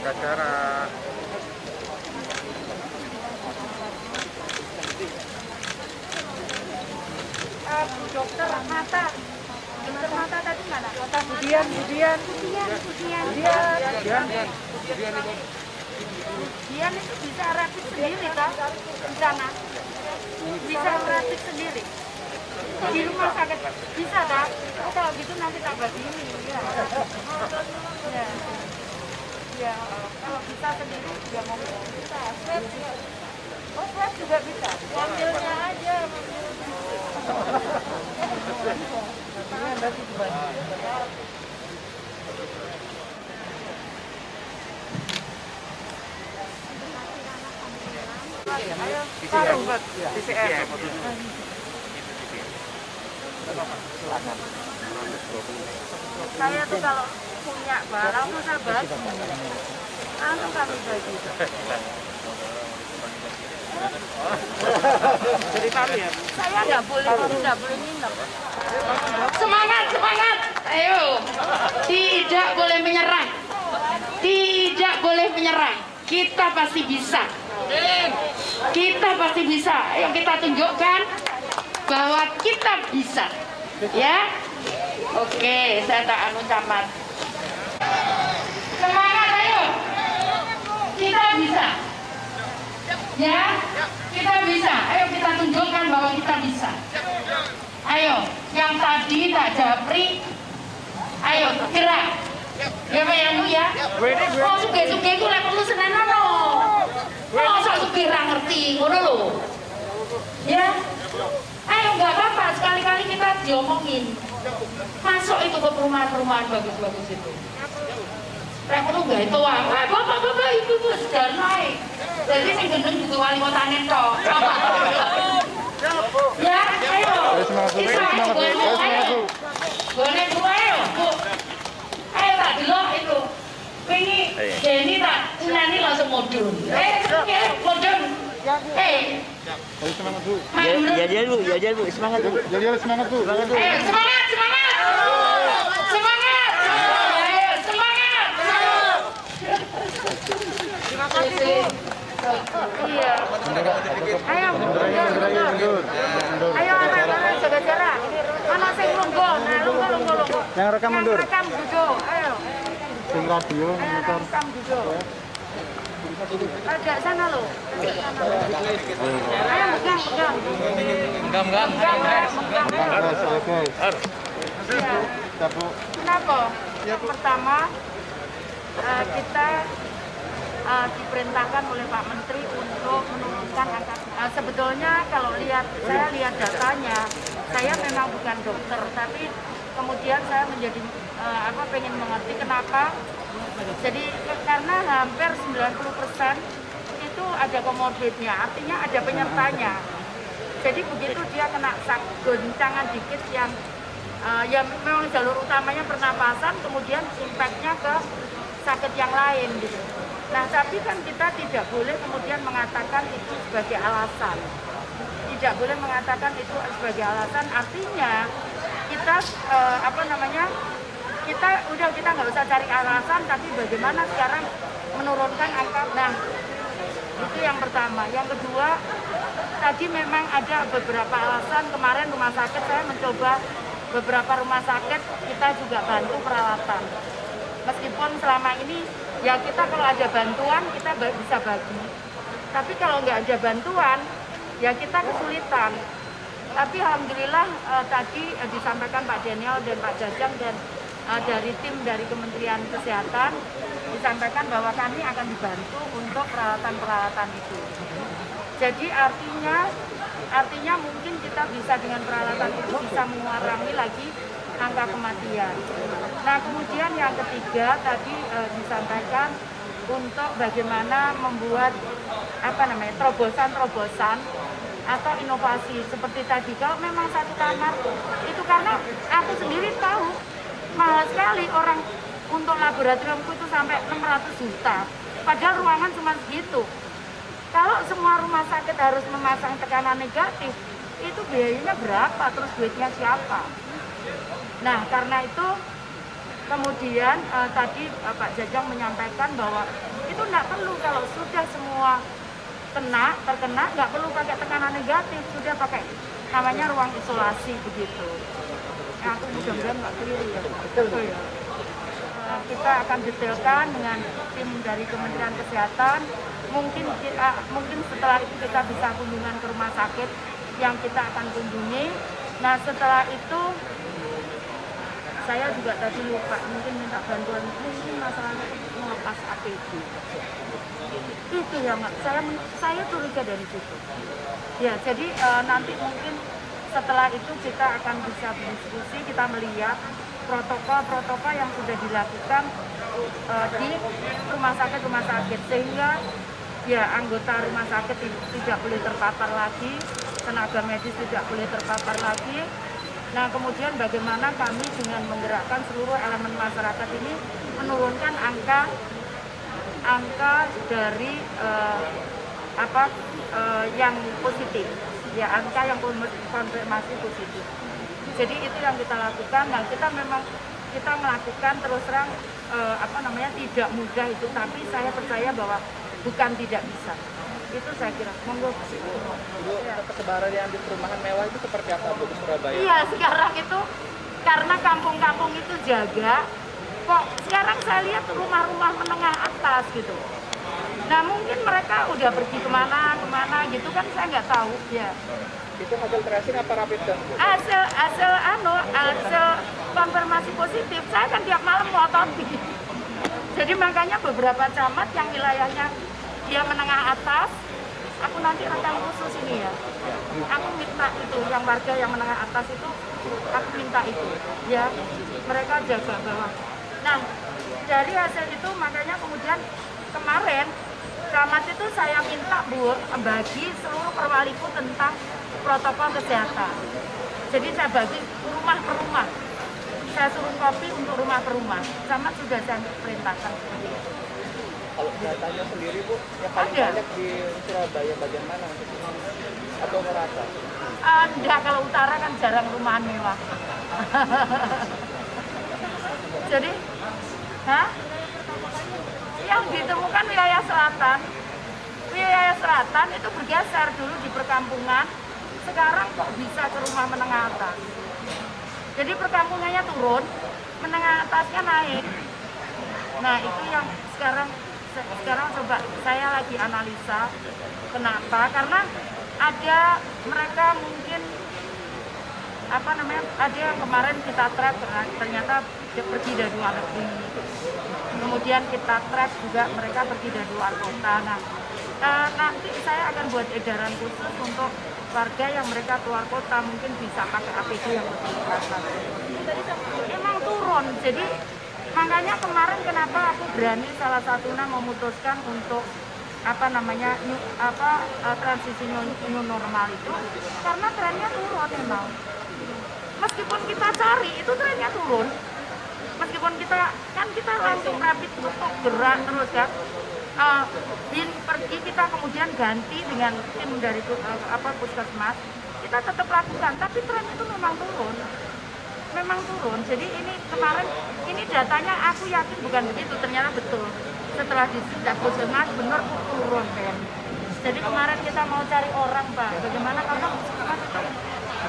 jaga jarak. Dokter mata tadi mana? Budian. Dian itu bisa rapid sendiri kan? Di sana bisa rapid sendiri. Di rumah sakit bisa kan? Oh, kalau gitu nanti tak bagi ini. Ya, kalau bisa sendiri juga mau bisa. Swab juga. Oh, swab juga bisa. Ambilnya aja. Ayo, PCR. Saya tuh kalau punya barang tuh saya bagi. Langsung kami bagi. Jadi tadi ya. Saya nggak boleh minum. Semangat. Ayo. Tidak boleh menyerah. Tidak boleh menyerah. Kita pasti bisa. Kita pasti bisa. Ayo kita tunjukkan bahwa kita bisa. Ya. Oke, saya tak anu camat. Semangat, ayo. Kita bisa. Ya. Kita bisa. Ayo kita tunjukkan bahwa kita bisa. Ayo, yang tadi tak japri. Ayo, gerak. Ya Pak Yanu ya. Oh, suge-suge ku lek perlu senenono. Masa suge ra ngerti ngono lho. Ya. Ayo enggak apa-apa, sekali-kali kita diomongin. Masuk itu ke perumahan-perumahan bagus-bagus itu. Lek perlu enggak itu wae. Bapak-bapak ibu-ibu sedar naik. Jadi sing gendeng kudu wali kotane tok. Ya, ayo. Boleh buka ayo, Bu. Ayo tak delok itu. Wingi Deni tak nani langsung mudun. Mudun. Semangat Bu. Ya Bu, semangat Bu. Jadi semangat Bu. Ayo semangat. Ayo semangat. Terima kasih. Iya. Ayo, ayo anak-anak jaga jarak. Mana sing lungguh? Nah, lungguh. Yang rekam mundur. Yang rekam duduk. Ayo. Sing radio Ayo motor. rekam duduk. Agak sana lo. Ayo pegang. Enggak. Oke. Iya. Bu. Kenapa? Yang pertama kita diperintahkan oleh Pak Menteri untuk menurunkan angka. Sebetulnya kalau saya lihat datanya, saya memang bukan dokter, tapi kemudian saya menjadi pengen mengerti kenapa. Jadi karena hampir 90% itu ada komorbidnya, artinya ada penyertanya. Jadi begitu dia kena goncangan dikit yang ya memang jalur utamanya pernapasan, kemudian impactnya ke sakit yang lain gitu. Nah, tapi kan kita tidak boleh kemudian mengatakan itu sebagai alasan. Tidak boleh mengatakan itu sebagai alasan. Artinya kita kita nggak usah cari alasan, tapi bagaimana sekarang menurunkan angka. Nah, itu yang pertama. Yang kedua, tadi memang ada beberapa alasan. Kemarin rumah sakit saya mencoba beberapa rumah sakit, kita juga bantu peralatan. Meskipun selama ini ya kita kalau ada bantuan kita bisa bagi, tapi kalau nggak ada bantuan ya kita kesulitan. Tapi alhamdulillah tadi disampaikan Pak Daniel dan Pak Jajang dan dari tim dari Kementerian Kesehatan disampaikan bahwa kami akan dibantu untuk peralatan-peralatan itu. Jadi artinya mungkin kita bisa dengan peralatan itu bisa mengurangi lagi angka kematian. Nah, kemudian yang ketiga tadi disampaikan untuk bagaimana membuat terobosan-terobosan atau inovasi seperti tadi. Kalau memang satu kamar itu, karena aku sendiri tahu mahal sekali orang untuk laboratoriumku itu sampai 600 juta. Padahal ruangan cuma segitu. Kalau semua rumah sakit harus memasang tekanan negatif, itu biayanya berapa? Terus duitnya siapa? Nah, karena itu Kemudian tadi Pak Jajang menyampaikan bahwa itu nggak perlu kalau sudah semua terkena nggak perlu pakai tekanan negatif, sudah pakai namanya ruang isolasi begitu. Nah, aku mudah-mudahan nggak keliru ya. Betul ya. Kita akan detailkan dengan tim dari Kementerian Kesehatan. Mungkin setelah itu kita bisa kunjungan ke rumah sakit yang kita akan kunjungi. Nah setelah itu saya juga tadi lupa mungkin minta bantuan mungkin masalahnya melepas APD. Itu ya Mbak, saya curiga dari situ. Ya jadi nanti mungkin setelah itu kita akan bisa berdiskusi, kita melihat protokol yang sudah dilakukan di rumah sakit sehingga ya anggota rumah sakit tidak boleh terpapar lagi, tenaga medis tidak boleh terpapar lagi. Nah kemudian bagaimana kami dengan menggerakkan seluruh elemen masyarakat ini menurunkan angka dari yang positif, ya angka yang konfirmasi positif. Jadi itu yang kita lakukan. Nah kita melakukan terus terang tidak mudah itu, tapi saya percaya bahwa bukan tidak bisa. Itu saya kira. Monggo. Ibu, persebaran yang di perumahan mewah itu seperti apa Bu di Surabaya? Iya, sekarang itu karena kampung-kampung itu jaga, kok sekarang saya lihat rumah-rumah menengah atas gitu. Nah mungkin mereka udah pergi kemana gitu kan saya nggak tahu ya. Itu hasil tracing apa rapid test Bu? Hasil konfirmasi positif, saya kan tiap malam ngotot. Jadi makanya beberapa camat yang wilayahnya dia menengah atas, aku nanti rekam khusus ini ya. Aku minta itu, yang warga yang menengah atas itu, aku minta itu, ya. Mereka jaga bawah. Nah, dari hasil itu makanya kemudian kemarin camat itu saya minta Bu bagi seluruh perwaliku tentang protokol kesehatan. Jadi saya bagi rumah per rumah. Saya suruh kopi untuk rumah per rumah. Camat sudah saya perintahkan seperti itu. Kalau datanya sendiri Bu, yang paling banyak di Surabaya bagian mana? Atau merata? Enggak, kalau utara kan jarang rumahan mewah. Jadi, yang ditemukan wilayah selatan itu bergeser dulu di perkampungan, sekarang kok bisa ke rumah menengah atas. Jadi perkampungannya turun, menengah atasnya naik. Nah itu yang sekarang coba saya lagi analisa kenapa, karena ada mereka mungkin ada yang kemarin kita track ternyata dia pergi dari luar negeri, kemudian kita track juga mereka pergi dari luar kota. Nah nanti saya akan buat edaran khusus untuk warga yang mereka keluar kota mungkin bisa pakai APD yang lebih keras. Emang turun, jadi makanya kemarin kenapa aku berani salah satunya memutuskan untuk transisi new normal itu karena trennya turun memang. Meskipun kita cari itu trennya turun. Meskipun kita langsung rapid untuk gerak terus kan. Pergi kita kemudian ganti dengan tim dari puskesmas, kita tetap lakukan, tapi tren itu memang turun. Jadi ini kemarin ini datanya aku yakin bukan begitu, ternyata betul. Setelah di puskesmas benar turun kan. Jadi kemarin kita mau cari orang Pak, bagaimana karena puskesmas itu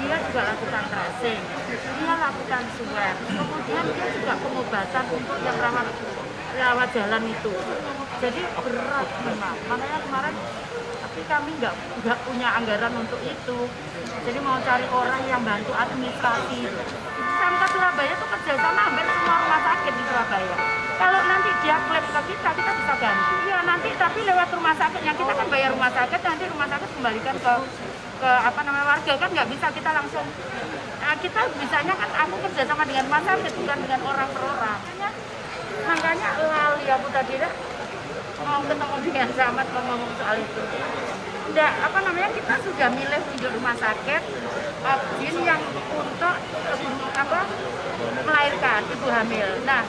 dia juga lakukan tracing, dia lakukan swab, kemudian dia juga pengobatan untuk yang rawat jalan itu. Jadi berat memang, makanya kemarin tapi kami nggak punya anggaran untuk itu. Jadi mau cari orang yang bantu administrasi. Pemkab Surabaya itu kerjasama hampir semua rumah sakit di Surabaya. Kalau nanti dia klaim ke kita bisa ganti. Ya nanti tapi lewat rumah sakitnya, kita kan bayar rumah sakit, nanti rumah sakit kembalikan ke warga kan nggak bisa kita langsung. Nah, kita bisanya kan aku kerjasama dengan rumah sakit bukan dengan orang per orang. Makanya lali aku tadi mau ketemu dengan camat mau ngomong soal itu. Kita sudah milih untuk rumah sakit objin yang untuk melahirkan ibu hamil. Nah,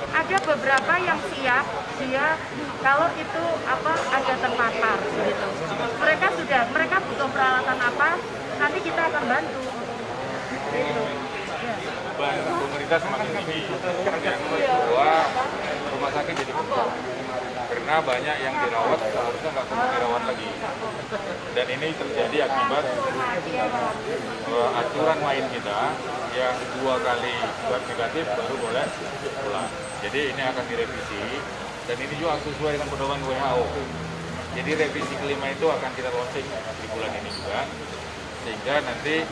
ada beberapa yang siap dia kalau itu ada terpapar gitu. Mereka butuh peralatan apa, nanti kita akan bantu. Gitu. Ya. beban pemerintah semakin tinggi. Yang kedua, rumah sakit jadi bengkak. Karena banyak yang dirawat seharusnya nggak perlu dirawat lagi. Dan ini terjadi akibat aturan main kita yang 2 kali swab negatif baru boleh pulang. Jadi ini akan direvisi dan ini juga sesuai dengan pedoman WHO. Jadi revisi kelima itu akan kita launching di bulan ini juga, sehingga nanti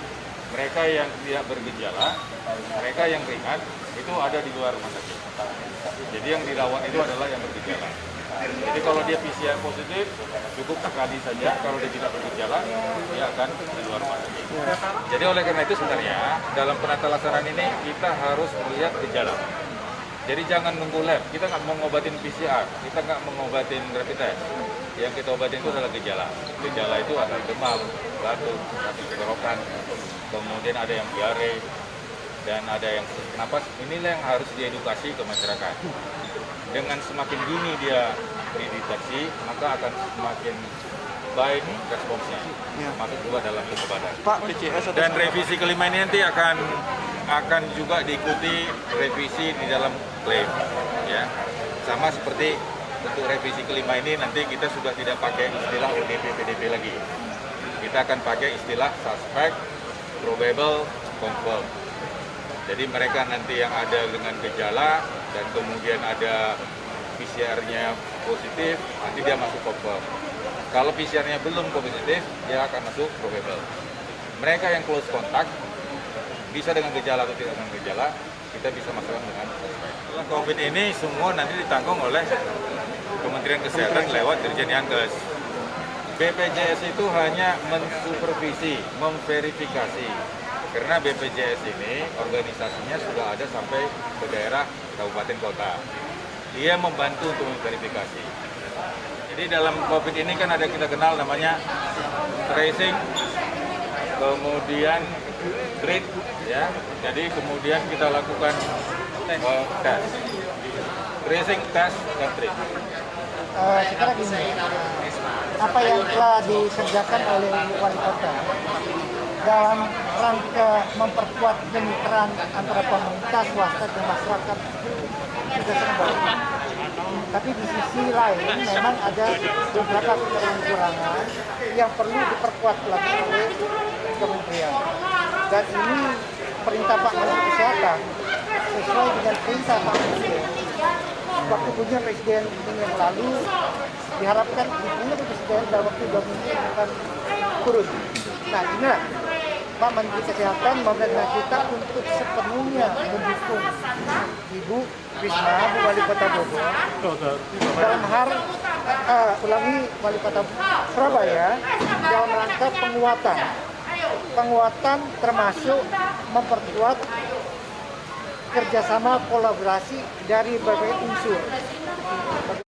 mereka yang tidak bergejala, mereka yang ringan itu ada di luar rumah sakit. Jadi yang dirawat itu adalah yang bergejala. Jadi kalau dia PCR positif, cukup sekali saja. Kalau dia tidak bergejala, dia akan di luar rumah sakit. Jadi oleh karena itu sebenarnya dalam penata laksanaan ini kita harus melihat gejala. Jadi jangan nunggu lab. Kita nggak mau ngobatin PCR, kita nggak mau ngobatin rapid test. Yang kita obatin itu adalah gejala. Gejala itu ada demam, batuk, sakit tenggorokan, kemudian ada yang diare, dan ada yang sesak napas. Inilah yang harus diedukasi ke masyarakat. Dengan semakin dini dia dideteksi, maka akan semakin baik responsnya, masuk juga dalam pengobatan. Pak, PCS Dan revisi kelima ini nanti akan juga diikuti revisi di dalam klaim, ya. Sama seperti untuk revisi kelima ini nanti kita sudah tidak pakai istilah ODP PDP lagi. Kita akan pakai istilah suspect, probable, confirm. Jadi mereka nanti yang ada dengan gejala dan kemudian ada PCR-nya positif, nanti dia masuk confirm. Kalau PCR-nya belum positif, dia akan masuk probable. Mereka yang close contact, bisa dengan gejala atau tidak dengan gejala, kita bisa masukkan dengan suspek. COVID ini semua nanti ditanggung oleh Kementerian Kesehatan lewat Dirjen Yankes. BPJS itu hanya mensupervisi, memverifikasi. Karena BPJS ini organisasinya sudah ada sampai ke daerah kabupaten kota. Dia membantu untuk memverifikasi. Jadi dalam COVID ini kan ada kita kenal namanya tracing, kemudian treat, ya. Jadi kemudian kita lakukan tes, tracing, tes, dan treat. Sekarang gini, apa yang telah dikerjakan oleh wali kota dalam rangka memperkuat kemitraan antara pemerintah, swasta, dan masyarakat sudah sangat baik. Tapi di sisi lain memang ada beberapa kekurangan yang perlu diperkuat lagi oleh kementerian. Dan ini perintah Pak Menteri Kesehatan sesuai dengan perintah Pak Presiden. Waktu kunjungan Presiden yang lalu diharapkan kunjungan Presiden dalam waktu 2 minggu akan turun. Nah inilah Pak Menteri Kesehatan memerintah kita untuk sepenuhnya mendukung Ibu Risma, Bu Wali Kota Bogor, dalam hal ulangi Wali Kota Surabaya dalam rangka penguatan termasuk memperkuat kerjasama kolaborasi dari berbagai unsur.